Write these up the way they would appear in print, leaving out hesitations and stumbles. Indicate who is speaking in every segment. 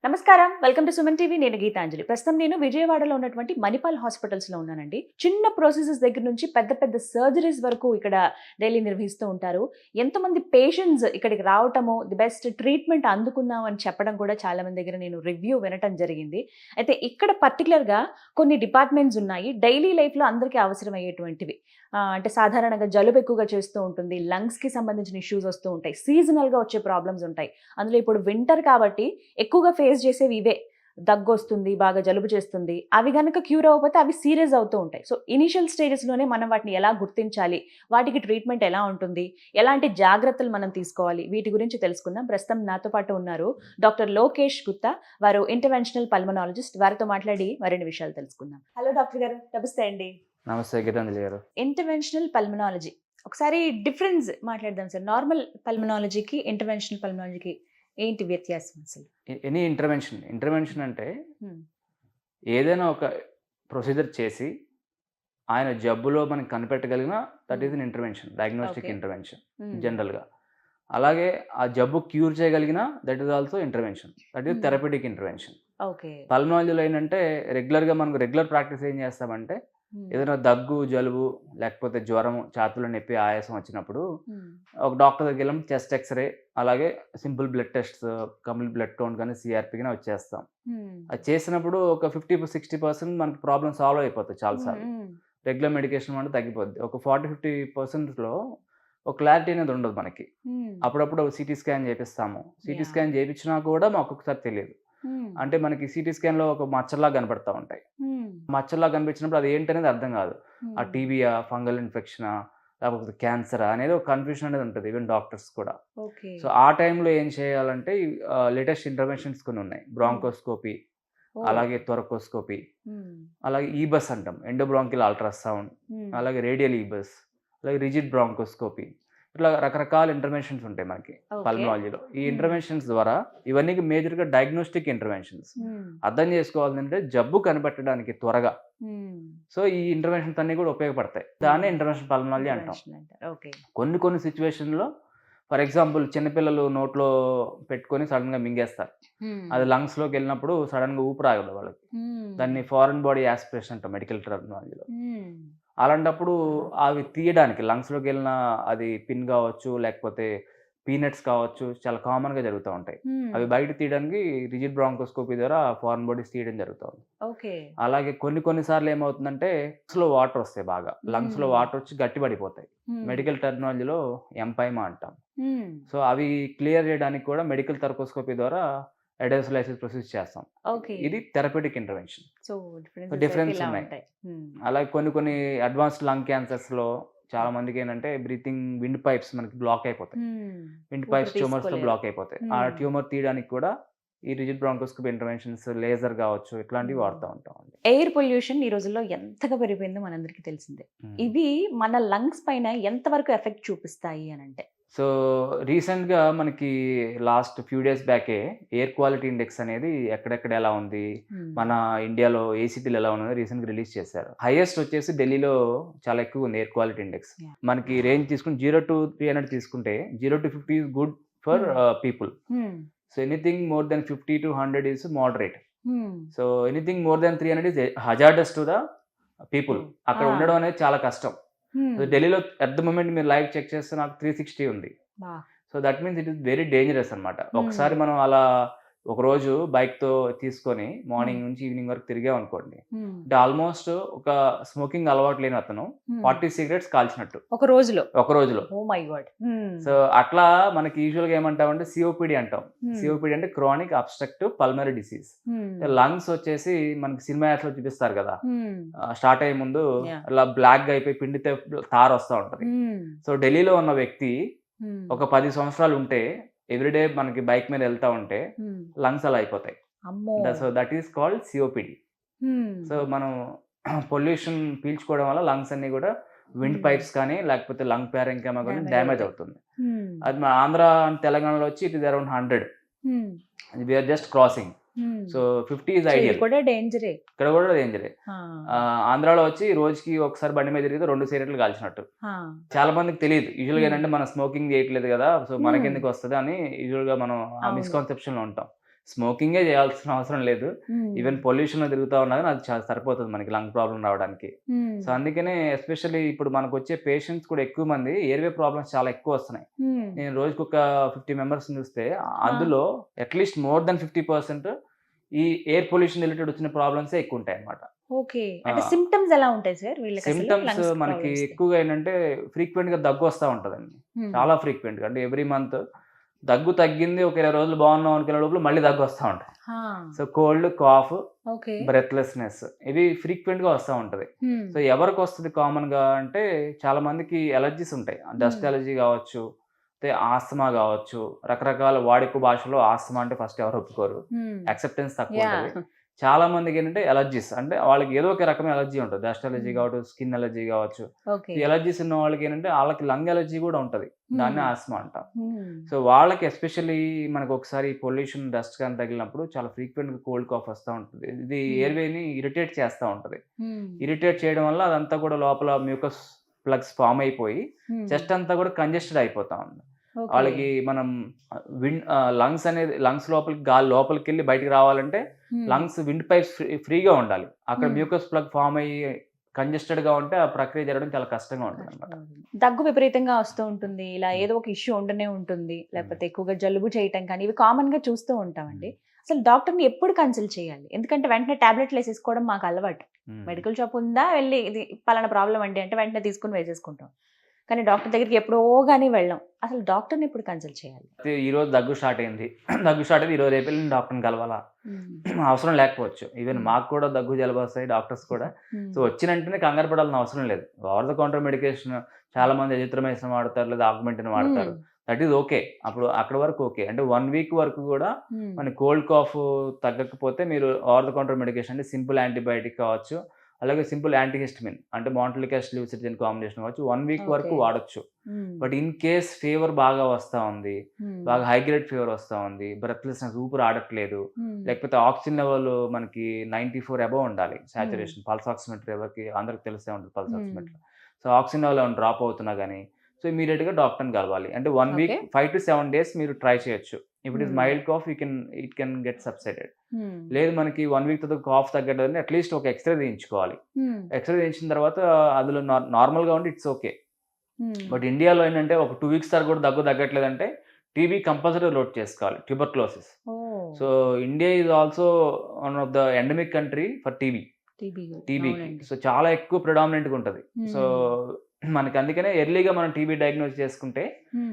Speaker 1: నమస్కారం. Welcome to Suman TV. నేను గీతాంజలి. ప్రస్తుతం నేను విజయవాడలో ఉన్నటువంటి మణిపాల్ హాస్పిటల్స్‌లో ఉన్నానండి. చిన్న ప్రాసెసెస్ దగ్గర నుంచి పెద్ద పెద్ద సర్జరీస్ వరకు ఇక్కడ డైలీ నిర్వహిస్తూ ఉంటారు. ఎంతమంది పేషెంట్స్ ఇక్కడికి రావటము, ది బెస్ట్ ట్రీట్మెంట్ అందుకున్నాం అని చెప్పడం కూడా చాలా మంది దగ్గర నేను రివ్యూ వినటం జరిగింది. అయితే ఇక్కడ పర్టిక్యులర్‌గా కొన్ని డిపార్ట్మెంట్స్ ఉన్నాయి. డైలీ లైఫ్‌లో అందరికీ అవసరమయ్యేటువంటివి. అంటే సాధారణంగా జలుబు ఎక్కువగా చేస్తూ ఉంటుంది. లంగ్స్‌కి సంబంధించిన ఇష్యూస్ వస్తూ ఉంటాయి. సీజనల్‌గా వచ్చే ప్రాబ్లమ్స్ ఉంటాయి. అందులో ఇప్పుడు వింటర్ కాబట్టి ఎక్కువగా ఫేస్ చేసేవి ఇవే. దగ్గొస్తుంది, బాగా జలుబు చేస్తుంది. అవి గనక క్యూర్ అవ్వకపోతే అవి సీరియస్ అవుతూ ఉంటాయి. సో, ఇనీషియల్ స్టేజెస్‌లోనే మనం వాటిని ఎలా గుర్తించాలి? వాటికి ట్రీట్మెంట్ ఎలా ఉంటుంది? ఎలాంటి జాగ్రత్తలు మనం తీసుకోవాలి? వీటి గురించి తెలుసుకుందాం. ప్రస్తుతం నాతో పాటు ఉన్నారు డాక్టర్ లోకేష్ గుప్తా. వారు ఇంటర్వెన్షనల్ పల్మనాలజిస్ట్. వారితో మాట్లాడి మరిన్ని విషయాలు తెలుసుకుందాం. హలో డాక్టర్ గారు. నమస్తే అండి.
Speaker 2: నమస్తే గీతాంజలి గారు.
Speaker 1: Interventional pulmonology. ఒకసారి డిఫరెన్స్ మాట్లాడదాం సార్. నార్మల్ పల్మనాలజీకి, ఇంటర్వెన్షనల్ పల్మనాలజీకి ఏంటి వ్యత్యాసం అసలు?
Speaker 2: ఎనీ ఇంటర్వెన్షన్ అంటే
Speaker 1: హ్మ్.
Speaker 2: ఏదైనా ఒక ప్రొసీజర్ చేసి ఆయన జబ్బులో మనం కనిపెట్టగలిగిన that is an intervention, diagnostic
Speaker 1: okay.
Speaker 2: Intervention
Speaker 1: hmm.
Speaker 2: జనరల్‌గా. అలాగే ఆ జబ్బు క్యూర్ చేయగలిగిన that is also intervention. That is therapeutic intervention.
Speaker 1: Okay.
Speaker 2: పల్మనాలజీలో ఏంటంటే మనకు రెగ్యులర్ ప్రాక్టీస్ ఏం చేస్తామంటే
Speaker 1: హ్మ్.
Speaker 2: ఏదైనా దగ్గు, జలుబు లేకపోతే జ్వరం, ఛాతీలో నొప్పి, ఆయాసం వచ్చినప్పుడు
Speaker 1: హ్మ్.
Speaker 2: ఒక డాక్టర్ దగ్గరికెళ్ళి చెస్ట్ ఎక్స్‌రే అలాగే simple blood tests, complete blood count గాని, సీఆర్‌పీ గాని అవి చేస్తాం.
Speaker 1: హ్మ్.
Speaker 2: అది చేసినప్పుడు ఒక 50-60% మనకి ప్రాబ్లమ్ సాల్వ్ అయిపోతాయి చాలా
Speaker 1: హ్మ్.
Speaker 2: సార్లు.
Speaker 1: హ్మ్.
Speaker 2: రెగ్యులర్ మెడికేషన్ వాడితే తగ్గిపోద్ది. ఒక 40-50%లో ఒక క్లారిటీ అనేది ఉండదు మనకి.
Speaker 1: హ్మ్.
Speaker 2: అప్పుడప్పుడు సీటీ స్కాన్ చేపిస్తాము. CT
Speaker 1: yeah!
Speaker 2: స్కాన్ చేపించినా కూడా మాకు ఒక్కొక్కసారి తెలీదు.
Speaker 1: హ్మ్.
Speaker 2: అంటే మనకి సీటీ స్కాన్‌లో ఒక మచ్చల్లాగా కనపడతా ఉంటాయి.
Speaker 1: హ్మ్.
Speaker 2: మచ్చల్లాగా కనిపించినప్పుడు అది ఏంటనేది అర్థం కాదు. ఆ
Speaker 1: హ్మ్.
Speaker 2: టీబీయా, ఫంగల్ ఇన్ఫెక్షనా, లేకపోతే క్యాన్సరా అనేది ఒక కన్‌ఫ్యూజన్ అనేది ఉంటది. ఈవెన్ డాక్టర్స్ కూడా.
Speaker 1: ఓకే.
Speaker 2: సో, ఆ టైంలో ఏం చేయాలంటే లేటెస్ట్ ఇంటర్వెన్షన్స్ కొన్ని ఉన్నాయి.
Speaker 1: హ్మ్.
Speaker 2: బ్రాంకోస్కోపీ,
Speaker 1: ఓహ్!
Speaker 2: అలాగే థొరకోస్కోపీ,
Speaker 1: హ్మ్.
Speaker 2: అలాగే ఈబస్ అంటాం. ఎండోబ్రాంకియల్ అల్ట్రాసౌండ్,
Speaker 1: హ్మ్.
Speaker 2: అలాగే రేడియల్ ఈబస్, అలాగే రిజిడ్ బ్రాంకోస్కోపీ. ఇట్లా రకరకాల ఇంటర్వెన్షన్స్ ఉంటాయి మనకి
Speaker 1: ఓకే.
Speaker 2: పల్మనాలజీలో. ఈ
Speaker 1: హ్మ్.
Speaker 2: ఇంటర్వెన్షన్స్ ద్వారా ఇవన్నీ మేజర్‌గా డయాగ్నోస్టిక్ ఇంటర్వెన్షన్స్.
Speaker 1: హ్మ్.
Speaker 2: అర్థం చేసుకోవాలంటే జబ్బు కనిపెట్టడానికి త్వరగా.
Speaker 1: హ్మ్.
Speaker 2: సో, ఈ ఇంటర్వెన్షన్స్ అన్నీ కూడా ఉపయోగపడతాయి. దాన్నే
Speaker 1: హ్మ్.
Speaker 2: ఇంటర్వెన్షనల్ పల్మనాలజీ అంటాం.
Speaker 1: ఇంటర్వెన్షన్ అంటారు. ఓకే.
Speaker 2: కొన్ని సిట్యుయేషన్‌లో ఫర్ ఎగ్జాంపుల్ చిన్న పిల్లలు నోట్లో పెట్టుకొని సడెన్‌గా మింగేస్తారు.
Speaker 1: హ్మ్.
Speaker 2: అది లంగ్స్‌లోకెళ్ళినప్పుడు సడెన్‌గా ఊపిరాగదు వాళ్ళకి.
Speaker 1: హ్మ్.
Speaker 2: దాన్ని ఫారెన్ బాడీ యాస్పిరేషన్ అంటాం మెడికల్ టర్మినాలజీలో.
Speaker 1: హ్మ్.
Speaker 2: అలాంటప్పుడు అవి తీయడానికి లంగ్స్‌లోకెళ్ళిన అది పిన్ కావచ్చు, లేకపోతే పీనట్స్ కావచ్చు, చాలా కామన్‌గా జరుగుతా ఉంటాయి.
Speaker 1: హ్మ్.
Speaker 2: అవి బయట తీయడానికి రిజిడ్ బ్రాంకోస్కోపీ ద్వారా ఫారెన్ బాడీస్ తీయడం జరుగుతా ఉంది.
Speaker 1: ఓకే.
Speaker 2: అలాగే కొన్ని సార్లు ఏమవుతుందంటే లంగ్స్‌లో వాటర్ వస్తాయి బాగా. లంగ్స్‌లో
Speaker 1: హ్మ్.
Speaker 2: వాటర్ వచ్చి గట్టిపడిపోతాయి.
Speaker 1: హ్మ్.
Speaker 2: మెడికల్ టర్మినాలజీలో ఎంపైమా అంటాం.
Speaker 1: హ్మ్.
Speaker 2: సో, అవి క్లియర్ చేయడానికి కూడా మెడికల్ థొరకోస్కోపీ ద్వారా ఎడోసలైసిస్ ప్రొసీజ్ చేస్తాం.
Speaker 1: ఓకే.
Speaker 2: ఇది therapeutic intervention.
Speaker 1: So,
Speaker 2: so,
Speaker 1: differences అయితే
Speaker 2: డిఫరెన్స్
Speaker 1: ఇలా
Speaker 2: ఉన్నాయి.
Speaker 1: ఉంటాయి. హ్మ్.
Speaker 2: అలాగే కొన్ని అడ్వాన్స్డ్ లంగ్ క్యాన్సర్స్‌లో చాలా మందికేంటంటే బ్రీతింగ్ విండ్ పైప్స్ మనకి బ్లాక్ అయిపోతాయి.
Speaker 1: హ్మ్.
Speaker 2: విండ్
Speaker 1: ఊపిరి
Speaker 2: పైప్స్ ట్యూమర్స్‌తో
Speaker 1: తీసుకోలేరు.
Speaker 2: బ్లాక్ అయిపోతాయి. ఆ
Speaker 1: హ్మ్.
Speaker 2: ట్యూమర్ తీయడానికి కూడా ఈ రిజిడ్ బ్రాంకోస్కోపీ ఇంటర్వెన్షన్స్, లేజర్ కావచ్చు, ఇట్లాంటివి
Speaker 1: హ్మ్.
Speaker 2: వాడుతా ఉంటామండి.
Speaker 1: ఎయిర్ పొల్యూషన్ ఈ రోజుల్లో ఎంతగా పెరిగిపోయిందో మనందరికీ తెలిసిందే.
Speaker 2: హ్మ్.
Speaker 1: ఇవి మన లంగ్స్ పైన ఎంత వరకు ఎఫెక్ట్ చూపిస్తాయి అనంటే?
Speaker 2: సో, రీసెంట్‌గా మనకి లాస్ట్ ఫ్యూ డేస్ బ్యాకే ఎయిర్ క్వాలిటీ ఇండెక్స్ అనేది ఎక్కడెక్కడ ఎలా ఉంది,
Speaker 1: హ్మ్.
Speaker 2: మన ఇండియాలో ఏ సిటీలో ఎలా ఉన్నదో రీసెంట్‌గా రిలీజ్ చేశారు. హైయెస్ట్ వచ్చేసి ఢిల్లీలో చాలా ఎక్కువుంది ఎయిర్ క్వాలిటీ ఇండెక్స్.
Speaker 1: యాహ్!
Speaker 2: మనకి రేంజ్ తీసుకొని 0-300 తీసుకుంటే 0-50 is good for
Speaker 1: hmm.
Speaker 2: People.
Speaker 1: Hmm.
Speaker 2: So, anything more than 50-100 is moderate.
Speaker 1: Hmm.
Speaker 2: So, anything more than 300 is hazardous to the people.
Speaker 1: Oh!
Speaker 2: అక్కడ
Speaker 1: ఆ!
Speaker 2: ఉండడం అనేది చాలా కష్టం.
Speaker 1: హ్మ్.
Speaker 2: ఢిల్లీలో అట్ ద మొమెంట్ మీరు లైవ్ చెక్ చేస్తే నాకు 360 ఉంది.
Speaker 1: బా!
Speaker 2: So, that means it is very dangerous అనమాట.
Speaker 1: హ్మ్.
Speaker 2: ఒకసారి మనం అలా ఒకరోజు బైక్‌తో తీసుకొని
Speaker 1: హ్మ్.
Speaker 2: మార్నింగ్ నుంచి ఈవినింగ్ వరకు తిరిగామనుకోండి.
Speaker 1: హ్మ్.
Speaker 2: అంటే ఆల్‌మోస్ట్ ఒక స్మోకింగ్ అలవాటు లేని అతను
Speaker 1: హ్మ్.
Speaker 2: 40 సిగరెట్స్ కాల్చినట్టు
Speaker 1: ఒక రోజులో.
Speaker 2: ఒక రోజులో.
Speaker 1: Oh my God! హ్మ్.
Speaker 2: సో, అట్లా మనకి యూజువల్‌గా ఏమంటామంటే సీఓపీడీ అంటాం.
Speaker 1: హ్మ్.
Speaker 2: సీఓపీడీ అంటే క్రానిక్ అబ్స్ట్రక్టివ్ పల్మనరీ డిసీజ్.
Speaker 1: హ్మ్.
Speaker 2: లంగ్స్ వచ్చేసి మనకి సినిమా యాడ్స్‌లో చూపిస్తారు కదా!
Speaker 1: హ్మ్.
Speaker 2: స్టార్ట్ అయ్యే ముందు
Speaker 1: యాహ్!
Speaker 2: అలా బ్లాక్‌గా అయిపోయి పిండితే తారొస్తా ఉంటది.
Speaker 1: హ్మ్.
Speaker 2: సో, ఢిల్లీలో ఉన్న వ్యక్తి
Speaker 1: హ్మ్.
Speaker 2: ఒక 10 సంవత్సరాలు ఉంటే ఎవ్రీడే మనకి బైక్ మీద ఎళ్తా ఉంటే
Speaker 1: హ్మ్.
Speaker 2: లంగ్స్ అలా అయిపోతాయి.
Speaker 1: అమ్మో!
Speaker 2: So, that is called COPD.
Speaker 1: హ్మ్.
Speaker 2: సో, మనం పొల్యూషన్ పీల్చుకోవడం వల్ల లంగ్స్ అన్నీ గూడా విండ్
Speaker 1: హ్మ్.
Speaker 2: పైప్స్ కానీ, లేకపోతే లంగ్ ప్యారెంకైమా గాని
Speaker 1: డ్యామేజ్
Speaker 2: డ్యామేజ్
Speaker 1: అవుతాయి.
Speaker 2: అవుతుంది.
Speaker 1: హ్మ్.
Speaker 2: అది మన ఆంధ్ర అండ్ తెలంగాణలో వచ్చి it is around 100.
Speaker 1: Hmm.
Speaker 2: We are just crossing.
Speaker 1: Hmm.
Speaker 2: So, 50 is
Speaker 1: so, ఇది
Speaker 2: ఐడియల్.
Speaker 1: కూడా డేంజరే.
Speaker 2: ఇక్కడ గూడా డేంజరే.
Speaker 1: ఆ!
Speaker 2: ఆంధ్రాలో వచ్చి రోజుకి ఒకసారి బండి మీద తిరిగితే 2 సిగరెట్లు కాల్చినట్టు.
Speaker 1: ఆ!
Speaker 2: చాలా మందికి తెలీదు. యూజువల్‌గా
Speaker 1: హ్మ్.
Speaker 2: ఏంటంటే మనం స్మోకింగ్ చేయట్లేదు గదా! సో,
Speaker 1: హ్మ్.
Speaker 2: మనకెందుకొస్తది అని యూజువల్‌గా మనం ఆ
Speaker 1: అవును.
Speaker 2: మిస్‌కన్సెప్షన్‌లో ఉంటాం. స్మోకింగే చేయాల్సిన అవసరం లేదు. ఈవెన్ పొల్యూషన్‌లో తిరుగుతా ఉన్నా గాని అది సరిపోతది మనకి లంగ్ ప్రాబ్లమ్ రావడానికి. సో, అందుకనే ఎస్పెషల్లీ ఇప్పుడు మనకొచ్చే పేషెంట్స్ కూడా ఎక్కువ మంది ఎయిర్‌వే ప్రాబ్లమ్స్ చాలా ఎక్కువొస్తున్నాయి. నేను రోజుకొక 50 మెంబర్స్‌ని చూస్తే అందులో అట్‌లీస్ట్ మోర్ థాన్ 50% ఈ ఎయిర్ పొల్యూషన్ రిలేటెడ్ వచ్చిన ప్రాబ్లమ్సే ఎక్కువుంటాయన్నమాట.
Speaker 1: ఓకే.
Speaker 2: ఆ!
Speaker 1: అంటే సింప్టమ్స్ ఎలా ఉంటాయి సార్ వీళ్ళకసలు
Speaker 2: సింప్టమ్స్
Speaker 1: లంగ్స్
Speaker 2: మనకి
Speaker 1: ప్రాబ్లమ్స్‌కి?
Speaker 2: ఎక్కువగా ఏంటంటే ఫ్రీక్వెంట్‌గా దగ్గొస్తా ఉంటదండి.
Speaker 1: హ్మ్.
Speaker 2: చాలా ఫ్రీక్వెంట్‌గా. అంటే ఎవ్రీ మంత్ దగ్గు తగ్గింది. ఒక 20 రోజులు బాగున్నాం అనుకునే లోపల మళ్ళీ దగ్గొస్తా ఉంటది.
Speaker 1: ఆ!
Speaker 2: So, cold, cough,
Speaker 1: okay.
Speaker 2: Breathlessness ఇవి ఫ్రీక్వెంట్‌గా వస్తా ఉంటది.
Speaker 1: హ్మ్.
Speaker 2: సో, ఎవరికొస్తది కామన్‌గా అంటే చాలా మందికి అలర్జీస్ ఉంటాయి. డస్ట్
Speaker 1: హ్మ్.
Speaker 2: అలర్జీ గావచ్చు, ఆస్తమా గావచ్చు. రకరకాల వాడుక భాషలో ఆస్తమా అంటే ఫస్ట్ ఎవరు ఒప్పుకోరు.
Speaker 1: హ్మ్.
Speaker 2: యాక్సెప్టెన్స్ తక్కువుంటది.
Speaker 1: యాహ్!
Speaker 2: చాలా మందికేంటంటే అలర్జీస్ అంటే వాళ్ళకి ఏదో ఒక రకమైన అలర్జీ ఉంటది. డస్ట్ అలర్జీ
Speaker 1: హ్మ్.
Speaker 2: కావచ్చు, స్కిన్ అలర్జీ గావచ్చు.
Speaker 1: ఓకే.
Speaker 2: ఈ అలర్జీస్ ఉన్న వాళ్ళకేంటంటే ఆళ్ళకి లంగ్ అలర్జీ గూడా ఉంటది. దాన్నే
Speaker 1: హ్మ్.
Speaker 2: ఆస్త్మా అంటాం.
Speaker 1: హ్మ్.
Speaker 2: సో, వాళ్ళకి ఎస్పెషల్లీ మనకొకసారి పొల్యూషన్, డస్ట్ గాని తగిలినప్పుడు చాలా ఫ్రీక్వెంట్‌గా కోల్డ్, కాఫ్ వస్తా ఉంటది. ఇది
Speaker 1: హ్మ్.
Speaker 2: ఎయిర్‌వేని ఇరిటేట్ చేస్తా ఉంటది.
Speaker 1: హ్మ్.
Speaker 2: ఇరిటేట్ చేయడం వల్ల అదంతా కూడా లోపల మ్యూకస్ ప్లగ్స్ ఫార్మ్ అయిపోయి
Speaker 1: హ్మ్.
Speaker 2: చెస్ట్ అంతా కూడా కంజెస్టెడ్ అయిపోతా ఉంది.
Speaker 1: ఓకే.
Speaker 2: వాళ్ళకి మనం లంగ్స్ లోపలికి గాలి లోపలికెళ్ళి బయటికి రావాలంటే
Speaker 1: హ్మ్.
Speaker 2: లంగ్స్ విండ్ పైప్స్ ఫ్రీగా ఉండాలి. అక్కడ
Speaker 1: హ్మ్.
Speaker 2: మ్యూకస్ ప్లగ్ ఫార్మ్ అయ్యి కంజెస్టెడ్‌గా ఉంటే ఆ ప్రక్రియ జరగడం చాలా కష్టంగా ఉంటదన్నమాట.
Speaker 1: దగ్గు విపరీతంగా వస్తూ ఉంటుంది. ఇలా
Speaker 2: హ్మ్.
Speaker 1: ఏదో ఒక ఇష్యూ ఉండనే ఉంటుంది.
Speaker 2: హ్మ్.
Speaker 1: లేకపోతే ఎక్కువగా జలుబు చేయటం కానీ ఇవి కామన్‌గా చూస్తూ ఉంటామండి.
Speaker 2: హ్మ్.
Speaker 1: అసలు డాక్టర్‌ని ఎప్పుడు కన్సల్ట్ చేయాలి? ఎందుకంటే వెంటనే టాబ్లెట్‌లేసేసుకోవడం మాకు అలవాటు.
Speaker 2: హ్మ్.
Speaker 1: మెడికల్ షాప్ ఉందా వెళ్లి ఇది పలానా ప్రాబ్లమ్ అండి అంటే వెంటనే తీసుకొని వేసేసుకుంటాం. కానీ డాక్టర్ దగ్గరికి ఎప్పుడో గాని వెళ్ళం. అసలు డాక్టర్‌ని ఎప్పుడు కన్సల్ట్ చేయాలి?
Speaker 2: అయితే ఈరోజు దగ్గు స్టార్ట్ అయింది. దగ్గు స్టార్ట్ అయింది. ఈరోజు రేపెళ్లి నేను డాక్టర్‌ని కలవాలా?
Speaker 1: హ్మ్.
Speaker 2: అవసరం లేకపోవచ్చు. ఈవెన్
Speaker 1: హ్మ్.
Speaker 2: మాకు కూడా దగ్గు, జలుబు వస్తాయి డాక్టర్స్ కూడా.
Speaker 1: హ్మ్.
Speaker 2: సో, వచ్చిన వెంటనే కంగారు పడాల్సిన అవసరం లేదు. ఓవర్ ద కౌంటర్ మెడికేషన్ చాలామంది అజిత్రోమైసిన్ వాడతారు. లేదా ఆగ్మెంటిన్ వాడతారు.
Speaker 1: హ్మ్.
Speaker 2: That is okay. అప్పుడు అక్కడి వరకు ఓకే. అంటే 1 వీక్ వరకు కూడా
Speaker 1: హ్మ్.
Speaker 2: మన కోల్డ్, కాఫ్ తగ్గకపోతే మీరు ఓవర్ ద కౌంటర్ మెడికేషన్ అంటే సింపుల్ యాంటీబయాటిక్ కావచ్చు. అలాగే సింపుల్ యాంటీహిస్టమిన్ అంటే మాంటలిక్ యాసిడ్, లివోసిట్రిజిన్ కాంబినేషన్ కావచ్చు. 1 వీక్ వరకు
Speaker 1: ఓకే.
Speaker 2: వాడొచ్చు.
Speaker 1: హ్మ్.
Speaker 2: బట్ ఇన్ కేస్ ఫీవర్ బాగా వస్తా ఉంది.
Speaker 1: హ్మ్.
Speaker 2: బాగా హై గ్రేడ్ ఫీవర్ వస్తా ఉంది. బ్రెత్‌లెస్‌నెస్ ఊపిరి ఆడట్లేదు.
Speaker 1: హ్మ్.
Speaker 2: లేకపోతే ఆక్సిజన్ లెవెల్ మనకి 94 అబోవ్ ఉండాలి.
Speaker 1: హ్మ్.
Speaker 2: సాచురేషన్. పల్స్ ఆక్సిమీటర్ ఎవరికి అందరికి తెలిసే ఉంటది pulse
Speaker 1: hmm.
Speaker 2: Oximeter. So, oxygen level ఏమైనా డ్రాప్ అవుతున్నా గాని, సో, ఇమ్మీడియేట్‌గా డాక్టర్‌ని కలవాలి. అంటే 1
Speaker 1: ఓకే.
Speaker 2: వీక్ 5-7 డేస్ మీరు ట్రై చేయొచ్చు. If it is
Speaker 1: hmm.
Speaker 2: Mild cough it can get subsided.
Speaker 1: Hmm.
Speaker 2: లేదు మనకి 1 వీక్ తర్వాత కాఫ్ తగ్గట్లేదంటే అట్‌లీస్ట్ ఒక ఎక్స్‌రే తీయించుకోవాలి.
Speaker 1: హ్మ్.
Speaker 2: ఎక్స్‌రే తీయించిన తర్వాత అందులో నార్మల్‌గా ఉంటే ఇట్స్ ఓకే.
Speaker 1: హ్మ్.
Speaker 2: బట్ ఇండియాలో ఏంటంటే ఒక 2 వీక్స్ తర్వాత కూడా దగ్గు తగ్గట్లేదంటే టీబీ కంపల్సరీ నోట్ చేసుకోవాలి. Tuberculosis.
Speaker 1: Oh!
Speaker 2: So, India is also one of the endemic country for
Speaker 1: TB
Speaker 2: టీబీకి.
Speaker 1: అవునండి.
Speaker 2: సో, చాలా ఎక్కువ ప్రిడామినెంట్‌గా ఉంటది. సో,
Speaker 1: హ్మ్.
Speaker 2: మనకి అందుకనే ఎర్లీగా మనం టీబీ డయాగ్నోస్ చేసుకుంటే
Speaker 1: హ్మ్.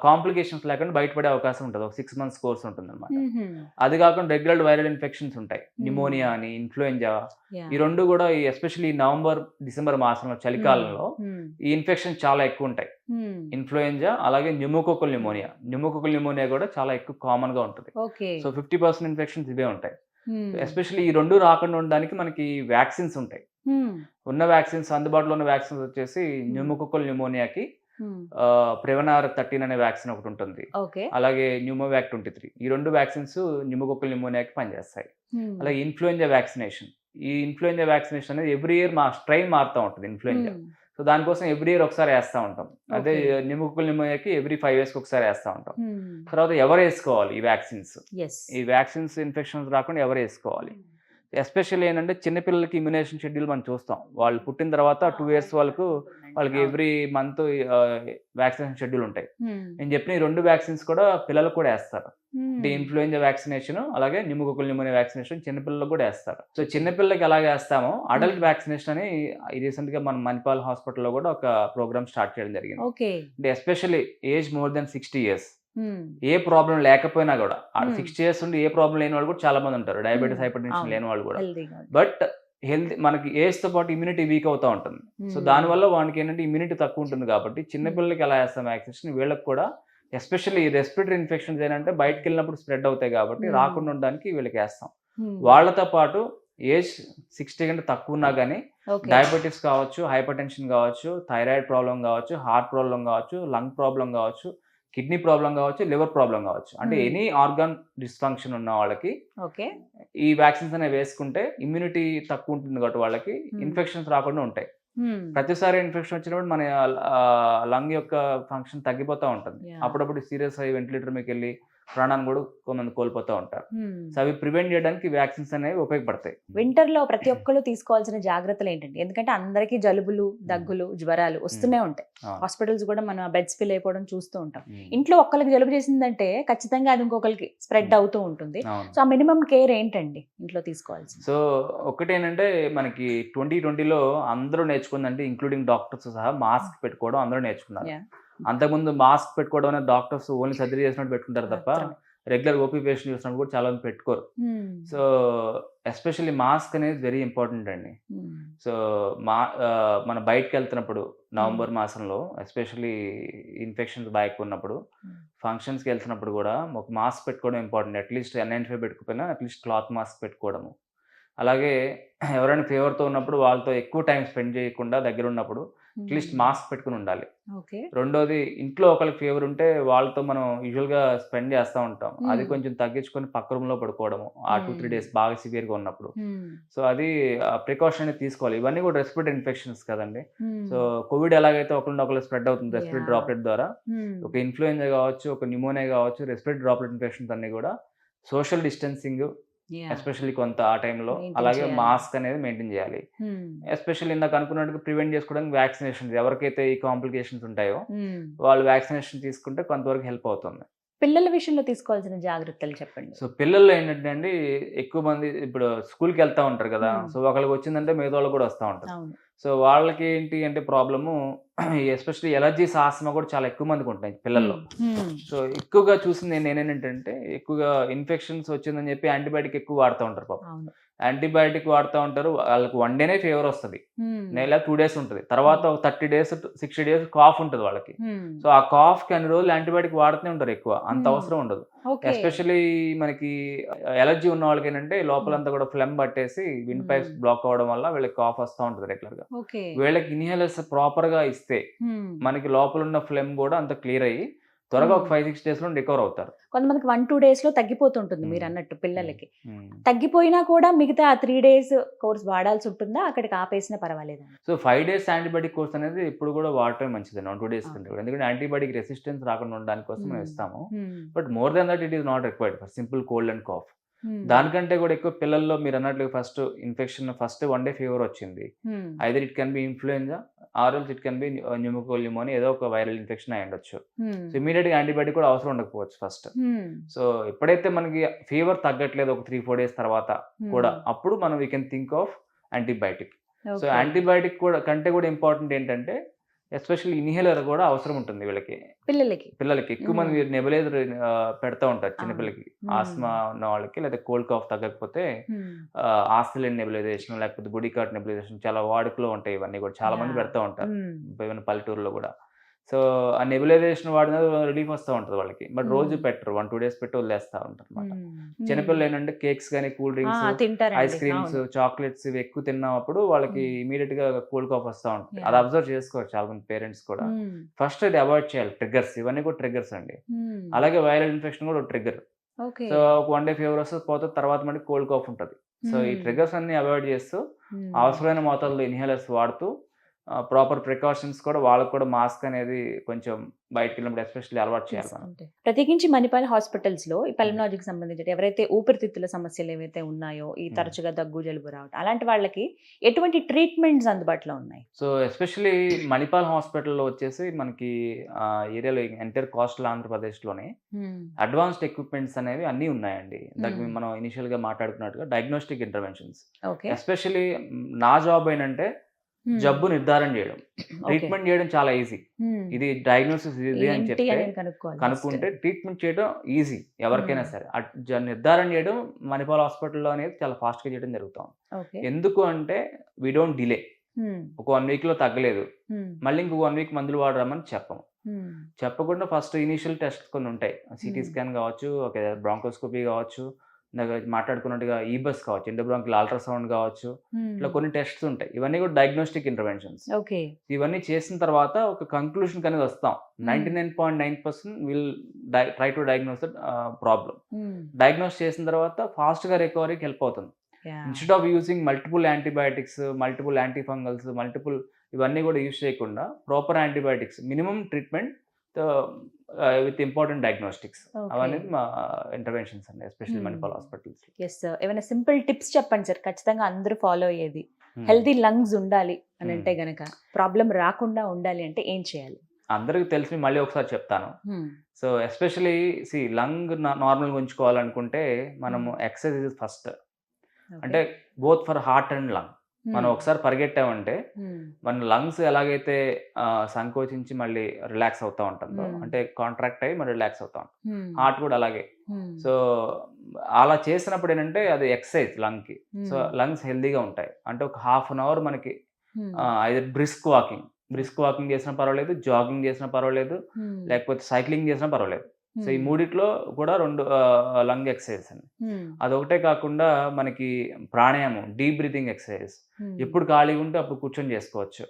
Speaker 2: కాంప్లికేషన్స్ లేకుండా బయటపడే అవకాశం ఉంటది. ఒక 6 మంత్స్ కోర్స్ ఉంటుందన్నమాట.
Speaker 1: హుహు.
Speaker 2: అది కాకుండా రెగ్యులర్ వైరల్ ఇన్ఫెక్షన్స్ ఉంటాయి.
Speaker 1: హ్మ్.
Speaker 2: న్యూమోనియా అని, ఇన్‌ఫ్లుయెంజా ఈ
Speaker 1: యాహ్!
Speaker 2: 2 కూడా ఎస్పెషల్లీ నవంబర్, డిసెంబర్ మాసంలో
Speaker 1: హ్మ్.
Speaker 2: చలికాలంలో
Speaker 1: హ్మ్.
Speaker 2: ఈ ఇన్ఫెక్షన్స్ చాలా ఎక్కువుంటాయి.
Speaker 1: హ్మ్.
Speaker 2: ఇన్‌ఫ్లుయెంజా అలాగే న్యూమోకోకల్ న్యూమోనియా. న్యూమోకోకల్ న్యూమోనియా కూడా చాలా ఎక్కువ కామన్‌గా ఉంటది.
Speaker 1: ఓకే.
Speaker 2: సో, 50% ఇన్ఫెక్షన్స్ ఇవే ఉంటాయి.
Speaker 1: హ్మ్.
Speaker 2: ఎస్పెషల్లీ ఈ 2 రాకుండా ఉండడానికి మనకి వ్యాక్సిన్స్ ఉంటాయి.
Speaker 1: హ్మ్.
Speaker 2: ఉన్న వ్యాక్సిన్స్ అందుబాటులో ఉన్న వ్యాక్సిన్స్ వచ్చేసి
Speaker 1: హ్మ్.
Speaker 2: న్యూమోకోకల్ న్యూమోనియాకి
Speaker 1: హ్మ్.
Speaker 2: ప్రివెనార్ 13 అనే వ్యాక్సిన్ ఒకటుంటుంది.
Speaker 1: ఓకే.
Speaker 2: అలాగే న్యూమోవాక్ 23 ఈ 2 వ్యాక్సిన్స్ న్యూమోకోకల్ న్యూమోనియాకి పనిచేస్తాయి.
Speaker 1: హ్మ్.
Speaker 2: అలాగే ఇన్‌ఫ్లుయెంజా వ్యాక్సినేషన్. ఈ ఇన్‌ఫ్లుయెంజా వ్యాక్సినేషన్ అనేది ఎవ్రీ ఇయర్ స్ట్రెయిన్ మారుతా ఉంటది ఇన్‌ఫ్లుయెంజా.
Speaker 1: హ్మ్.
Speaker 2: సో, దానికోసం ఎవ్రీ ఇయర్ ఒకసారి ఏస్తా ఉంటాం. అదే
Speaker 1: ఓకే.
Speaker 2: న్యూమోకోకల్ న్యూమోనియాకి ఎవ్రీ 5 ఇయర్స్‌కి ఒకసారి ఏస్తా ఉంటాం.
Speaker 1: హ్మ్.
Speaker 2: తర్వాత ఎవరేసుకోవాలి ఈ వ్యాక్సిన్స్?
Speaker 1: యెస్.
Speaker 2: ఈ వ్యాక్సిన్స్ ఇన్ఫెక్షన్స్ రాకుండా ఎవరేసుకోవాలి? ఎస్పెషల్లీ ఏంటంటే చిన్న పిల్లలకి ఇమ్యునేషన్ షెడ్యూల్ మనం చూస్తాం. వాళ్ళు పుట్టిన తర్వాత 2 ఇయర్స్ వరకు వాళ్ళకి
Speaker 1: అవును.
Speaker 2: ఎవ్రీ మంత్ వ్యాక్సినేషన్ షెడ్యూల్ ఉంటాయి.
Speaker 1: హ్మ్.
Speaker 2: నేను చెప్పిన ఈ 2 వ్యాక్సిన్స్ కూడా పిల్లలకు కూడా ఏస్తారు. అంటే
Speaker 1: హ్మ్.
Speaker 2: ఇన్‌ఫ్లుయెంజా వ్యాక్సినేషన్ అలాగే న్యూమోకోకల్ న్యూమోనియా వ్యాక్సినేషన్ చిన్న పిల్లలకు కూడా ఏస్తారు. So,
Speaker 1: okay.
Speaker 2: చిన్న పిల్లలకి ఎలాగ ఏస్తామో అడల్ట్
Speaker 1: హ్మ్.
Speaker 2: వ్యాక్సినేషన్ అని రీసెంట్‌గా మన మణిపాల్ హాస్పిటల్‌లో కూడా ఒక ప్రోగ్రామ్ స్టార్ట్ చేయడం జరిగింది.
Speaker 1: ఓకే.
Speaker 2: అంటే especially age more than 60 years
Speaker 1: హ్మ్.
Speaker 2: ఏ ప్రాబ్లమ్ లేకపోయినా గూడా
Speaker 1: హ్మ్.
Speaker 2: 60 ఇయర్స్ ఉండి ఏ ప్రాబ్లమ్ లేని వాళ్ళు కూడా చాలా మంది ఉంటారు.
Speaker 1: హ్మ్.
Speaker 2: డయాబెటిస్, హైపర్‌టెన్షన్
Speaker 1: అవును.
Speaker 2: లేని వాళ్ళు గూడా.
Speaker 1: హెల్తీగా ఉంటారు.
Speaker 2: బట్ మనకి ఏజ్‌తో పాటు ఇమ్యూనిటీ వీక్ అవుతా ఉంటుంది. సో,
Speaker 1: హ్మ్.
Speaker 2: దానివల్ల వానికేంటంటే ఇమ్యూనిటీ తక్కువ ఉంటుంది కాబట్టి చిన్న
Speaker 1: హ్మ్.
Speaker 2: పిల్లలకి ఎలా ఏస్తాం వ్యాక్సినేషన్ వీళ్ళకి కూడా ఎస్పెషల్లీ ఈ రెస్పిరేటరీ ఇన్ఫెక్షన్స్ ఏంటంటే బయటికెళ్ళినప్పుడు స్ప్రెడ్ అవుతాయి కాబట్టి
Speaker 1: హ్మ్.
Speaker 2: రాకుండా ఉండడానికి వీళ్ళకేస్తాం.
Speaker 1: హ్మ్.
Speaker 2: వాళ్ళతో పాటు ఏజ్ 60 కంటే తక్కువున్నా గానీ
Speaker 1: ఓకే.
Speaker 2: డయాబెటిస్ కావచ్చు, హైపర్‌టెన్షన్ గావచ్చు, థైరాయిడ్ ప్రాబ్లమ్ గావచ్చు, హార్ట్ ప్రాబ్లమ్ గావచ్చు, లంగ్ ప్రాబ్లమ్ గావచ్చు, కిడ్నీ ప్రాబ్లమ్ గావచ్చు, లివర్ ప్రాబ్లమ్ గావచ్చు. అంటే
Speaker 1: హ్మ్.
Speaker 2: ఎనీ ఆర్గాన్ డిస్‌ఫంక్షన్ ఉన్న వాళ్ళకి
Speaker 1: ఓకే.
Speaker 2: ఈ వ్యాక్సిన్స్ అనేవి వేసుకుంటే ఇమ్యూనిటీ తక్కువ ఉంటుంది కాబట్టి వాళ్ళకి
Speaker 1: హ్మ్.
Speaker 2: ఇన్ఫెక్షన్స్ రాకుండా ఉంటాయి.
Speaker 1: హ్మ్.
Speaker 2: ప్రతిసారి ఇన్ఫెక్షన్ వచ్చినప్పుడు మన లంగ్ యొక్క ఫంక్షన్ తగ్గిపోతా ఉంటుంది.
Speaker 1: యాహ్!
Speaker 2: అప్పుడప్పుడు సీరియస్ అయ్యి వెంటిలేటర్ మీదకెళ్ళి ప్రాణాన్ని కూడా కొంతమంది కోల్పోతూ ఉంటారు. సో అవి ప్రివెంట్ చేయడానికి వ్యాక్సిన్స్ అనేవి ఉపయోగపడతాయి.
Speaker 1: వింటర్ లో ప్రతి ఒక్కరు తీసుకోవాల్సిన జాగ్రత్తలు ఏంటండి? ఎందుకంటే అందరికీ జలుబులు, దగ్గులు, జ్వరాలు వస్తూనే ఉంటాయి.
Speaker 2: అవును.
Speaker 1: హాస్పిటల్స్ కూడా మనం బెడ్స్ ఫిల్ అయిపోవడం చూస్తూ ఉంటాం.
Speaker 2: ఉమ్.
Speaker 1: ఇంట్లో ఒక్కరికి జలుబు చేసిందంటే ఖచ్చితంగా అది ఇంకొకరికి స్ప్రెడ్ అవుతూ ఉంటుంది.
Speaker 2: అవును.
Speaker 1: సో ఆ మినిమం కేర్ ఏంటండి ఇంట్లో తీసుకోవాల్సింది?
Speaker 2: సో ఒకటేంటంటే మనకి 2020లో అందరూ నేర్చుకుందంటే ఇంక్లూడింగ్ డాక్టర్స్ సహా మాస్క్ పెట్టుకోవడం అందరూ నేర్చుకున్నారు.
Speaker 1: Yeah.
Speaker 2: అంతకుముందు మాస్క్ పెట్టుకోవడం అనేది డాక్టర్స్ ఓన్లీ సర్జరీ చేసినట్టు పెట్టుకుంటారు తప్ప
Speaker 1: మాత్రమే.
Speaker 2: రెగ్యులర్ ఓపీ పేషెంట్ చూసినప్పుడు కూడా చాలా మంది పెట్టుకోరు. సో ఎస్పెషల్లీ మాస్క్ అనేది వెరీ ఇంపార్టెంట్ అండి. సో మనం బయటకు వెళ్తున్నప్పుడు నవంబర్ మాసంలో ఎస్పెషల్లీ ఇన్ఫెక్షన్స్ బాగా ఉన్నప్పుడు ఫంక్షన్స్కి వెళ్తున్నప్పుడు కూడా ఒక మాస్క్ పెట్టుకోవడం ఇంపార్టెంట్. అట్లీస్ట్ N95 పెట్టుకుపోయినా అట్లీస్ట్ క్లాత్ మాస్క్ పెట్టుకోవడము. అలాగే ఎవరైనా ఫీవర్తో ఉన్నప్పుడు వాళ్ళతో ఎక్కువ టైం స్పెండ్ చేయకుండా దగ్గర ఉన్నప్పుడు అట్లీస్ట్ మాస్క్ పెట్టుకుని ఉండాలి.
Speaker 1: ఓకే.
Speaker 2: రెండోది ఇంట్లో ఒకరికి ఫీవర్ ఉంటే వాళ్ళతో మనం యూజువల్గా స్పెండ్ చేస్తూ ఉంటాం. అది కొంచెం తగ్గించుకొని పక్క రూమ్లో పడుకోవడము ఆ 2-3 డేస్ బాగా సివియర్గా ఉన్నప్పుడు. సో అది ప్రికాషన్ అనేది తీసుకోవాలి. ఇవన్నీ కూడా రెస్పిరేటరీ ఇన్ఫెక్షన్స్ కదండి. సో కోవిడ్ ఎలాగైతే ఒకరినొకరు స్ప్రెడ్ అవుతుంది రెస్పిరేటరీ డ్రాప్లెట్ ద్వారా, ఒక ఇన్ఫ్లుయెంజా కావచ్చు, ఒక న్యూమోనియా కావచ్చు, రెస్పిరేటరీ డ్రాప్లెట్ ఇన్ఫెక్షన్స్ అన్ని కూడా సోషల్ డిస్టెన్సింగ్ ఎస్పెషల్లీ కొంత ఆ టైంలో, అలాగే మాస్క్ అనేది మెయింటైన్ చేయాలి. ఎస్పెషల్లీ ఇందాక అనుకున్నట్టుగా ప్రివెంట్ చేసుకోవడానికి వ్యాక్సినేషన్, ఎవరికైతే ఈ కాంప్లికేషన్స్ ఉంటాయో వాళ్ళు వ్యాక్సినేషన్ తీసుకుంటే కొంతవరకు హెల్ప్ అవుతుంది.
Speaker 1: పిల్లల విషయంలో తీసుకోవాల్సిన జాగ్రత్తలు చెప్పండి.
Speaker 2: సో పిల్లల్లో ఏంటంటే అండి, ఎక్కువ మంది ఇప్పుడు స్కూల్కి వెళ్తూ ఉంటారు కదా. సో ఒకరికి వచ్చిందంటే మిగతా వాళ్ళు కూడా వస్తూ ఉంటారు. సో వాళ్ళకి ఏంటి అంటే ప్రాబ్లము, ఎస్పెషల్లీ ఎలర్జీస్, ఆస్మా కూడా చాలా ఎక్కువ మందికి ఉంటాయి పిల్లల్లో. సో ఎక్కువగా చూసింది నేనేంటంటే, ఎక్కువగా ఇన్ఫెక్షన్స్ వచ్చిందని చెప్పి యాంటీబయాటిక్ ఎక్కువ వాడుతూ ఉంటారు పాపం. యాంటీబయాటిక్ వాడుతూ ఉంటారు, వాళ్ళకి 1 డేనే ఫీవర్ వస్తుంది, నెల 2 డేస్ ఉంటుంది, తర్వాత ఒక 30 డేస్ 60 డేస్ కాఫ్ ఉంటుంది వాళ్ళకి. సో ఆ కాఫ్కి అన్ని రోజులు యాంటీబయాటిక్ వాడుతూనే ఉంటారు, ఎక్కువ అంత అవసరం ఉండదు. ఎస్పెషల్లీ మనకి ఎలర్జీ ఉన్న వాళ్ళకి ఏంటంటే లోపలంతా కూడా ఫ్లెమ్ పట్టేసి విండ్ పైప్స్ బ్లాక్ అవ్వడం వల్ల వీళ్ళకి కాఫ్ వస్తూ ఉంటుంది రెగ్యులర్ గా. వీళ్ళకి ఇన్హేలర్స్ ప్రాపర్ గా ఇస్తే మనకి లోపల ఉన్న ఫ్లెమ్ కూడా అంత క్లియర్ అయ్యి త్వరగా ఒక 5-6 డేస్ లో రికవర్ అవుతారు.
Speaker 1: కొంతమందికి 1-2 డేస్ లో తగ్గిపోతుంటుంది మీరు అన్నట్టు పిల్లలకి. తగ్గిపోయినా కూడా మిగతా 3 డేస్ కోర్స్ వాడాల్సి ఉంటుందా, అక్కడికి ఆపేసినా పర్వాలేదు?
Speaker 2: సో 5 డేస్ యాంటీబయాటిక్ కోర్స్ అనేది ఇప్పుడు కూడా వాడటం మంచిది 1-2 డేస్ కంటే కూడా, ఎందుకంటే యాంటీబయాటిక్ రెసిస్టెన్స్ రాకుండా ఉండడానికి కోసం మేము ఇస్తాము. But more than that it is not required for simple cold and cough. దానికంటే కూడా ఎక్కువ పిల్లల్లో మీరు అన్నట్లు first infection, first 1 day fever వచ్చింది, either it can be influenza or else it can be pneumococcal pneumonia, ఏదో ఒక వైరల్ ఇన్ఫెక్షన్ అయి ఉండొచ్చు. సో ఇమీడియట్ గా యాంటీబయాటిక్ కూడా అవసరం ఉండకపోవచ్చు ఫస్ట్. సో ఎప్పుడైతే మనకి ఫీవర్ తగ్గట్లేదు ఒక 3-4 డేస్ తర్వాత కూడా, అప్పుడు మనం we can think of antibiotic. So antibiotic కూడా కంటే కూడా ఇంపార్టెంట్ ఏంటంటే ఎస్పెషల్లీ ఇన్హేలర్ కూడా అవసరం ఉంటుంది వీళ్ళకి, పిల్లలకి. ఎక్కువ మంది నెబులైజర్ పెడతా ఉంటారు చిన్నపిల్లలకి, ఆస్మా ఉన్న వాళ్ళకి, లేదా కోల్డ్ కాఫ్ తగ్గకపోతే ఆస్ట్రేలియన్ నెబులైజేషన్, లేకపోతే బుడికాట్ నెబులైజేషన్ చాలా వాడుకలో ఉంటాయి. ఇవన్నీ కూడా చాలా మంది పెడతా ఉంటారు ఈవెన్ పల్లెటూరులో కూడా. సో ఆ నెబులైజేషన్ వాడిన రిలీఫ్ వస్తూ ఉంటుంది వాళ్ళకి, బట్ రోజు పెట్టరు, 1-2 డేస్ పెట్టి వదిలేస్తూ ఉంటారు అనమాట. చిన్నపిల్లలు ఏంటంటే కేక్స్ కానీ, cool drinks, ice creams, chocolates ఇవి ఎక్కువ తిన్నప్పుడు వాళ్ళకి ఇమీడియట్ గా కోల్డ్ కాఫ్ వస్తూ ఉంటుంది. అది అబ్జర్వ్ చేసుకోవచ్చు చాలా మంది పేరెంట్స్ కూడా. ఫస్ట్ అది అవాయిడ్ చేయాలి. ట్రిగ్గర్స్ ఇవన్నీ కూడా ట్రిగ్గర్స్ అండి. అలాగే వైరల్ ఇన్ఫెక్షన్ కూడా ట్రిగ్గర్. సో ఒక 1 డే ఫీవర్ వస్తుంది, పోతే తర్వాత మళ్ళీ కోల్డ్ కాఫ్ ఉంటుంది. సో ఈ ట్రిగ్గర్స్ అన్ని అవాయిడ్ చేస్తూ అవసరమైన మోతాదులో ఇన్హేలర్స్ వాడుతూ ప్రాపర్ ప్రికాషన్స్ కూడా, వాళ్ళకు కూడా మాస్క్ అనేది కొంచెం బయటకు వెళ్ళినప్పుడు ఎస్పెషల్లీ అలవాటు చేయాలి.
Speaker 1: ప్రత్యేకించి మణిపాల్ హాస్పిటల్స్ లో ఈ పల్మనాలజీకి సంబంధించి ఎవరైతే ఊపిరితిత్తుల సమస్యలు ఏవైతే ఉన్నాయో, ఈ తరచుగా దగ్గు జలుబు రావడం, అలాంటి వాళ్ళకి ఎటువంటి ట్రీట్మెంట్స్ అందుబాటులో ఉన్నాయి? సో
Speaker 2: ఎస్పెషల్లీ మణిపాల్ హాస్పిటల్లో వచ్చేసి మనకి ఏరియాలో ఎంటైర్ కోస్టల్ ఆంధ్రప్రదేశ్లోనే అడ్వాన్స్డ్ ఎక్విప్మెంట్స్ అనేవి అన్నీ ఉన్నాయండి. దానికి మనం ఇనిషియల్ గా మాట్లాడుకున్నట్టుగా డయాగ్నోస్టిక్ ఇంటర్వెన్షన్స్. ఎస్పెషల్లీ నా జాబ్ ఏంటంటే జబ్బు నిర్ధారణ చేయడం, ట్రీట్మెంట్ చేయడం చాలా ఈజీ. ఇది డయాగ్నోసిస్ ఈజీ అని చెప్తే కనుక్కుంటే ట్రీట్మెంట్ చేయడం ఈజీ ఎవరికైనా సరే. నిర్ధారణ చేయడం మణిపాల్ హాస్పిటల్లో అనేది చాలా ఫాస్ట్ గా చేయడం జరుగుతాం. ఎందుకు అంటే వీ డోంట్ డిలే. ఒక 1 వీక్ లో తగ్గలేదు, మళ్ళీ ఇంకో 1 వీక్ మందులు వాడరామని చెప్పము. చెప్పకుండా ఫస్ట్ ఇనిషియల్ టెస్ట్ కొన్ని ఉంటాయి, సిటీ స్కాన్ కావచ్చు, బ్రాంకోస్కోపీ కావచ్చు, మాట్లాడుకున్నట్టుగా ఈబస్ కావచ్చు, ఎండోబ్రాంకియల్ అల్ట్రాసౌండ్ కావచ్చు, ఇట్లా కొన్ని టెస్ట్స్ ఉంటాయి. ఇవన్నీ కూడా డయాగ్నోస్టిక్ ఇంటర్వెన్షన్స్. ఇవన్నీ చేసిన తర్వాత ఒక కంక్లూషన్ అనేది వస్తాం. 99.9% will try to diagnose the problem. Diagnose చేసిన తర్వాత ఫాస్ట్ గా రికవరీకి హెల్ప్ అవుతుంది. Instead of using multiple antibiotics, multiple antifungals, ఇవన్నీ కూడా యూజ్ చేయకుండా proper antibiotics, minimum treatment with important diagnostics
Speaker 1: okay.
Speaker 2: అవన్నీ మా ఇంటర్వెన్షన్స్ అండి, especially Manipal hospitals.
Speaker 1: Yes sir, ఏమైనా సింపుల్ టిప్స్ చెప్పండి సార్, ఖచ్చితంగా అందరూ ఫాలో అయ్యేది. హెల్తీ లంగ్స్ ఉండాలి అని అంటే గనక, ప్రాబ్లం రాకుండా ఉండాలి అంటే ఏం చేయాలి?
Speaker 2: అందరికి తెలిసి మళ్ళీ ఒకసారి చెప్తాను. సో ఎస్పెషలీ లంగ్ నార్మల్గా ఉంచుకోవాలనుకుంటే మనము ఎక్సర్సైజ్ ఫస్ట్, అంటే both for heart and lung. మనం ఒకసారి పరిగెట్టామంటే మన లంగ్స్ ఎలాగైతే సంకోచించి మళ్ళీ రిలాక్స్ అవుతా ఉంటుందో, అంటే కాంట్రాక్ట్ అయ్యి మళ్ళీ రిలాక్స్ అవుతా ఉంటుంది, హార్ట్ కూడా అలాగే. సో అలా చేసినప్పుడు ఏంటంటే అది ఎక్సర్సైజ్ లంగ్కి. సో లంగ్స్ హెల్దీగా ఉంటాయి. అంటే ఒక హాఫ్ అన్ అవర్ మనకి ఐదర్ బ్రిస్క్ వాకింగ్ చేసినా పర్వాలేదు, జాగింగ్ చేసినా పర్వాలేదు, లేకపోతే సైక్లింగ్ చేసినా పర్వాలేదు. సో ఈ మూడిట్లో కూడా 2 లంగ్ ఎక్సర్సైజ్ అండి. అదొకటే కాకుండా మనకి ప్రాణాయామం, డీప్ బ్రీతింగ్ ఎక్సర్సైజ్ ఎప్పుడు ఖాళీగా ఉంటే అప్పుడు కూర్చొని చేసుకోవచ్చు.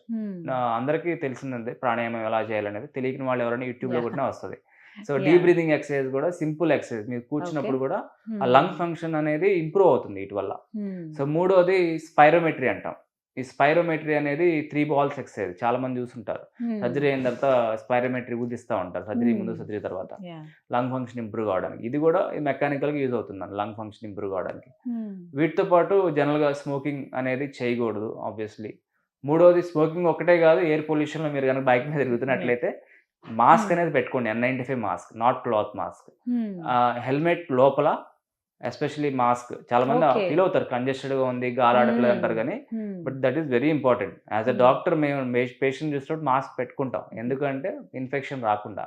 Speaker 2: అందరికీ తెలిసిందే ప్రాణాయామం ఎలా చేయాలనేది. తెలియని వాళ్ళు ఎవరైనా యూట్యూబ్లో కొట్టినా వస్తుంది. సో డీప్ బ్రీతింగ్ ఎక్సర్సైజ్ కూడా సింపుల్ ఎక్సర్సైజ్. మీరు కూర్చున్నప్పుడు కూడా ఆ లంగ్ ఫంక్షన్ అనేది ఇంప్రూవ్ అవుతుంది వీటి వల్ల. సో మూడోది స్పైరోమెట్రీ అంటాం. ఈ స్పైరోమెట్రీ అనేది 3 balls ఎక్సర్సైజ్. చాలా మంది చూసుంటారు. సర్జరీ అయిన తర్వాత స్పైరోమెట్రీ ఊదిస్తూ ఉంటారు, సర్జరీ ముందు సర్జరీ తర్వాత, లంగ్ ఫంక్షన్ ఇంప్రూవ్ కావడానికి. ఇది కూడా మెకానికల్గా యూజ్ అవుతుంది లంగ్ ఫంక్షన్ ఇంప్రూవ్ కావడానికి. వీటితో పాటు జనరల్గా స్మోకింగ్ అనేది చేయకూడదు ఆబ్వియస్లీ. మూడోది స్మోకింగ్ ఒకటే కాదు, ఎయిర్ పొల్యూషన్లో మీరు కనుక బైక్ మీద తిరుగుతున్నట్లయితే మాస్క్ అనేది పెట్టుకోండి, N95 mask, not cloth mask. Helmet లోపల ఎస్పెషలీ మాస్క్. చాలా మంది ఫీల్ అవుతారు కంజెస్టెడ్గా ఉంది, గాలి ఆడట్లేదు అంటారు, కానీ but that is very important. As a doctor మేము పేషెంట్ చూసినప్పుడు మాస్క్ పెట్టుకుంటాం, ఎందుకంటే ఇన్ఫెక్షన్ రాకుండా.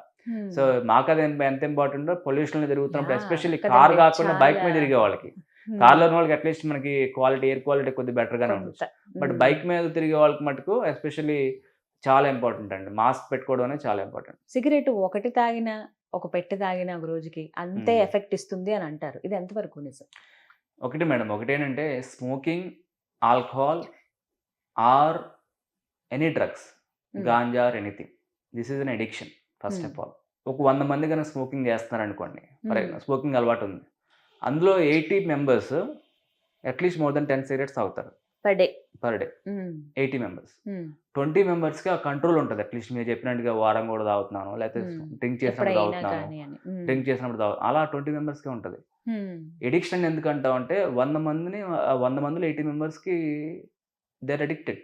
Speaker 2: సో మాకు అది ఎంత ఇంపార్టెంట్, పొల్యూషన్ తిరుగుతున్నప్పుడు ఎస్పెషల్లీ కార్ కాకుండా బైక్ మీద తిరిగే వాళ్ళకి. కార్లో ఉన్న వాళ్ళకి అట్లీస్ట్ మనకి ఎయిర్ క్వాలిటీ కొద్దిగా బెటర్గానే ఉంటుంది, బట్ బైక్ మీద తిరిగే వాళ్ళకి మటుకు ఎస్పెషల్లీ చాలా ఇంపార్టెంట్ అండి, మాస్క్ పెట్టుకోవడం అనేది చాలా ఇంపార్టెంట్.
Speaker 1: సిగరెట్ ఒకటి తాగినా ఒక పెట్టి తాగిన ఒక రోజుకి అంతే ఎఫెక్ట్ ఇస్తుంది అని అంటారు, ఇది ఎంతవరకు నిజం?
Speaker 2: ఒకటి మేడం, ఒకటేనంటే smoking, alcohol or any drugs, ganja or anything, this is an addiction first of all. ఒక 100 మంది కనుక స్మోకింగ్ చేస్తున్నారు అనుకోండి, స్మోకింగ్ అలవాటు ఉంది, అందులో 80 members at least more than 10 cigarettes తాగుతారు పర్ డే. 80 members. 20 members-కి ఆ కంట్రోల్ ఉంటుంది. అట్లీస్ట్ మీరు చెప్పినట్టుగా వారం కూడా తాగుతున్నాను, లేకపోతే డ్రింక్ చేసినప్పుడు తాగుతున్నాను, అలా 20 members-కే ఉంటుంది. ఎడిక్షన్ ఎందుకంటాం అంటే 100 మందిలో 80 members-కి దే ఆర్ అడిక్టెడ్.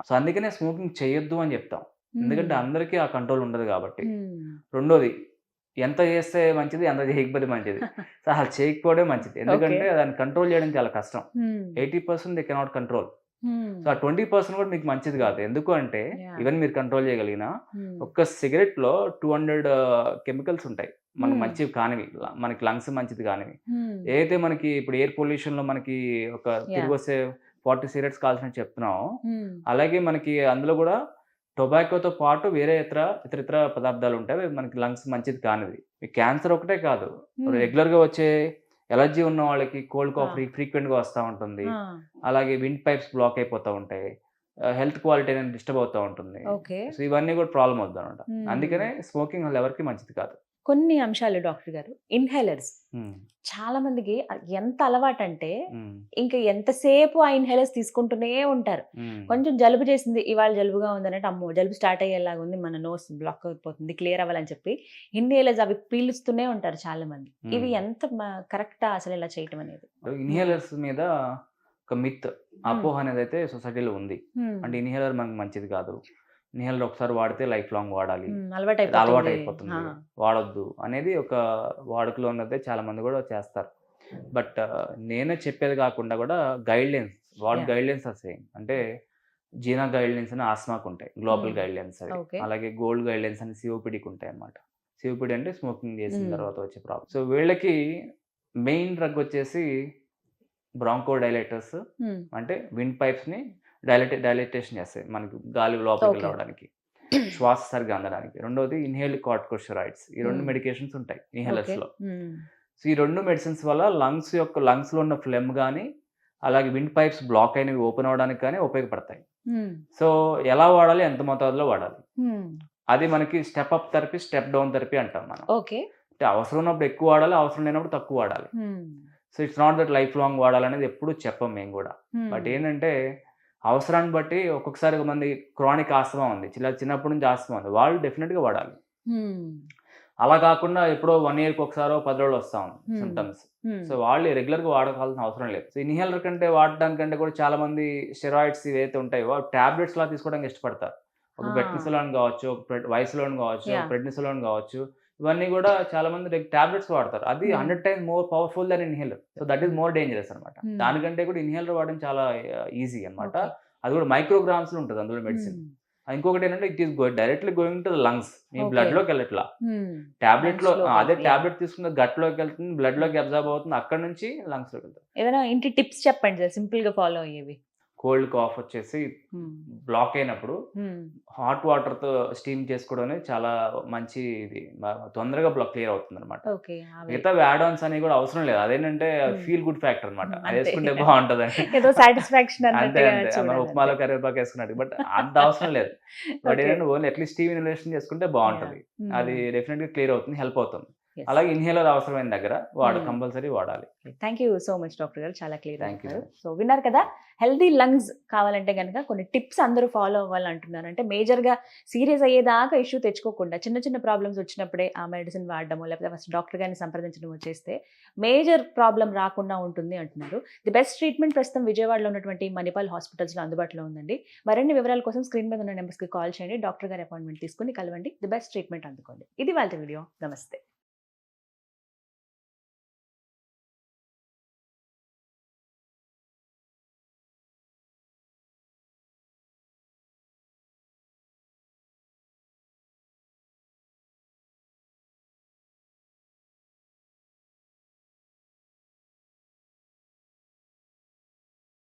Speaker 2: సో అందుకనే స్మోకింగ్ చేయొద్దు అని చెప్తాం, ఎందుకంటే అందరికీ ఆ కంట్రోల్ ఉండదు కాబట్టి. రెండోది, ఎంత చేస్తే మంచిది, ఎంత చేయకపోతే మంచిది. సో అసలు చేయకపోవడే మంచిది, ఎందుకంటే దాన్ని కంట్రోల్ చేయడం చాలా కష్టం. 80% దే కెనాట్ కంట్రోల్. సో ఆ 20% కూడా మీకు మంచిది కాదు. ఎందుకు అంటే ఈవెన్ మీరు కంట్రోల్ చేయగలిగిన ఒక్క సిగరెట్లో 200 కెమికల్స్ ఉంటాయి, మనకు మంచివి కానివి, మనకి లంగ్స్ మంచిది కానివి. ఏదైతే మనకి ఇప్పుడు ఎయిర్ పొల్యూషన్లో మనకి ఒక తిరిగి వస్తే 40 cigarettes కాల్సినట్టు చెప్తున్నాం, అలాగే మనకి అందులో కూడా టొబాకోతో పాటు వేరే ఇతర పదార్థాలు ఉంటాయి మనకి లంగ్స్ మంచిది కానివి. క్యాన్సర్ ఒకటే కాదు, రెగ్యులర్గా వచ్చే ఎలర్జీ ఉన్న వాళ్ళకి కోల్డ్ కాఫ్ ఫ్రీక్వెంట్గా వస్తూ ఉంటుంది, అలాగే విండ్ పైప్స్ బ్లాక్ అయిపోతూ ఉంటాయి, హెల్త్ క్వాలిటీ అనేది డిస్టర్బ్ అవుతూ ఉంటుంది. సో ఇవన్నీ కూడా ప్రాబ్లం అవుతుంది అనమాట. అందుకనే స్మోకింగ్ అసలు ఎవరికి మంచిది కాదు.
Speaker 1: కొన్ని అంశాలు డాక్టర్ గారు, ఇన్హేలర్స్ చాలా మందికి ఎంత అలవాటు అంటే ఇంకా ఎంతసేపు ఆ ఇన్హేలర్స్ తీసుకుంటూనే ఉంటారు. కొంచెం జలుబు చేసింది, ఇవాళ జలుబుగా ఉంది అంటే అమ్మో జలుబు స్టార్ట్ అయ్యేలాగా ఉంది, మన నోస్ బ్లాక్ అయిపోతుంది, క్లియర్ అవ్వాలని చెప్పి ఇన్హేలర్స్ అవి పీలుస్తూనే ఉంటారు చాలా మంది. ఇవి ఎంత కరెక్టా అసలు ఇలా చేయటం అనేది?
Speaker 2: ఇన్హేలర్స్ మీద ఒక మిత్, అపోహ అనేది అయితే సొసైటీలో ఉంది. అంటే ఇన్హేలర్ మనకు మంచిది కాదు, ఇన్హేలర్ ఒకసారి వాడితే లైఫ్ లాంగ్ వాడాలి, అలవాటు అయిపోతుంది, వాడొద్దు అనేది ఒక వాడుకలో ఉన్నదే చాలా మంది కూడా చేస్తారు. బట్ నేనే చెప్పేది కాకుండా కూడా గైడ్లైన్స్, గైడ్లైన్స్ సేమ్. అంటే జీనా గైడ్లైన్స్ అని ఆస్మాకు ఉంటాయి, గ్లోబల్ గైడ్లైన్స్ అవి. అలాగే గోల్డ్ గైడ్లైన్స్ అని సిఓపిడికి ఉంటాయి అన్నమాట. సిఓపిడి అంటే స్మోకింగ్ చేసిన తర్వాత వచ్చే ప్రాబ్లం. సో వీళ్ళకి మెయిన్ డ్రగ్ వచ్చేసి బ్రాంకో డైలేటర్స్, అంటే విండ్ పైప్స్ని డైలేటేషన్ చేస్తాయి, మనకి గాలి లోపలికి రావడానికి, శ్వాస సరిగా అందడానికి. రెండోది ఇన్హేల్ కార్టికోస్టెరాయిడ్స్, ఈ 2 మెడికేషన్స్ ఉంటాయి ఇన్హేలర్స్లో. సో ఈ 2 మెడిసిన్స్ వల్ల లంగ్స్లో ఉన్న ఫ్లెమ్ కానీ, అలాగే విండ్ పైప్స్ బ్లాక్ అయినవి ఓపెన్ అవ్వడానికి కానీ ఉపయోగపడతాయి. సో ఎలా వాడాలి, ఎంత మోతాదులో వాడాలి, అది మనకి step up therapy, step down therapy అంటాం మనం. అంటే అవసరం ఉన్నప్పుడు ఎక్కువ వాడాలి, అవసరం లేనప్పుడు తక్కువ వాడాలి. So it's not that life long వాడాలనేది ఎప్పుడు చెప్పం మేము కూడా. బట్ ఏంటంటే అవసరాన్ని బట్టి ఒక్కొక్కసారి మంది క్రానిక్ ఆస్తమా ఉంది, చిన్నప్పటి నుంచి ఆస్తమా ఉంది, వాళ్ళు డెఫినెట్గా వాడాలి. అలా కాకుండా ఎప్పుడో 1 ఇయర్కి ఒకసారో 10 రోజులు వస్తా ఉంది సిమ్టమ్స్. సో వాళ్ళు రెగ్యులర్గా వాడకాల్సిన అవసరం లేదు. సో ఇన్హేలర్ కంటే వాడడానికంటే కూడా చాలా మంది స్టెరాయిడ్స్ ఏవైతే ఉంటాయో టాబ్లెట్స్ లా తీసుకోవడానికి ఇష్టపడతారు. ఒక బెట్నిసోలాన్ కావచ్చు, ఒక వైసలోన్ కావచ్చు,
Speaker 1: Yeah.
Speaker 2: ప్రెడ్నిసోలాన్ కావచ్చు. ఇవన్నీ కూడా చాలా మంది టాబ్లెట్స్ వాడతారు. అది 100 times more powerful than inhaler. So that is more dangerous అనమాట. దానికంటే కూడా ఇన్హేలర్ వాడడం చాలా ఈజీ అనమాట. అది కూడా మైక్రోగ్రామ్స్ లో ఉంటుంది అందులో మెడిసిన్. ఇంకొకటి ఏంటంటే it is directly going to the lungs. Me blood లోకి వెళ్ళట్లా. టాబ్లెట్ లో అదే టాబ్లెట్ తీసుకున్న గట్ లోకి వెళ్తుంది, బ్లడ్ లోకి అబ్జర్వ్ అవుతుంది, అక్కడ నుంచి లంగ్స్ లోకి వెళ్తుంది.
Speaker 1: ఏదైనా ఇంటి టిప్స్ చెప్పండి సార్, సింపుల్ గా ఫాలో అయ్యేవి.
Speaker 2: కోల్డ్ కాఫ్ వచ్చేసి బ్లాక్ అయినప్పుడు హాట్ వాటర్ తో స్టీమ్ చేసుకోవడం అనేది చాలా మంచి ఇది. తొందరగా క్లియర్ అవుతుంది అనమాట. మిగతా యాడ్ ఆన్స్ అనేవి కూడా అవసరం లేదు. అదేంటంటే ఫీల్ గుడ్ ఫ్యాక్టర్ అనమాట. అది వేసుకుంటే బాగుంటది అని.
Speaker 1: ఏదో సాటిస్ఫాక్షన్
Speaker 2: అంతే అంతే మన ఉప్మాలో కరివేపాకు వేసుకున్నట్టు. బట్ అంత అవసరం లేదు. బట్ ఏంటంటే ఓన్లీ అట్లీస్ట్ స్టీమ్ ఇన్హలేషన్ చేసుకుంటే బాగుంటది. అది డెఫినెట్ గా క్లియర్ అవుతుంది, హెల్ప్ అవుతుంది. అలాగే ఇన్హేలర్ అవసరమైన దగ్గర కంపల్సరీ వాడాలి.
Speaker 1: Thank you so much doctor గారు, చాలా క్లియర్.
Speaker 2: Thank you.
Speaker 1: సో విన్నారు కదా, హెల్దీ లంగ్స్ కావాలంటే కనుక కొన్ని టిప్స్ అందరూ ఫాలో అవ్వాలంటున్నారు. అంటే మేజర్గా సీరియస్ అయ్యేదాకా ఇష్యూ తెచ్చుకోకుండా చిన్న చిన్న ప్రాబ్లమ్స్ వచ్చినప్పుడే ఆ మెడిసిన్ వాడడము, లేకపోతే ఫస్ట్ డాక్టర్ గారిని సంప్రదించడం చేస్తే మేజర్ ప్రాబ్లం రాకుండా ఉంటుంది అంటున్నారు. ది బెస్ట్ ట్రీట్మెంట్ ప్రస్తుతం విజయవాడలో ఉన్నటువంటి మణిపాల్ హాస్పిటల్స్లో అందుబాటులో ఉందండి. మరిన్ని వివరాల కోసం స్క్రీన్ మీద ఉన్న నెంబర్స్కి కాల్ చేయండి. డాక్టర్ గారి అపాయింట్మెంట్ తీసుకుని కలవండి. ది బెస్ట్ ట్రీట్మెంట్ అందుకోండి. ఇది వాళ్ళ వీడియో. నమస్తే.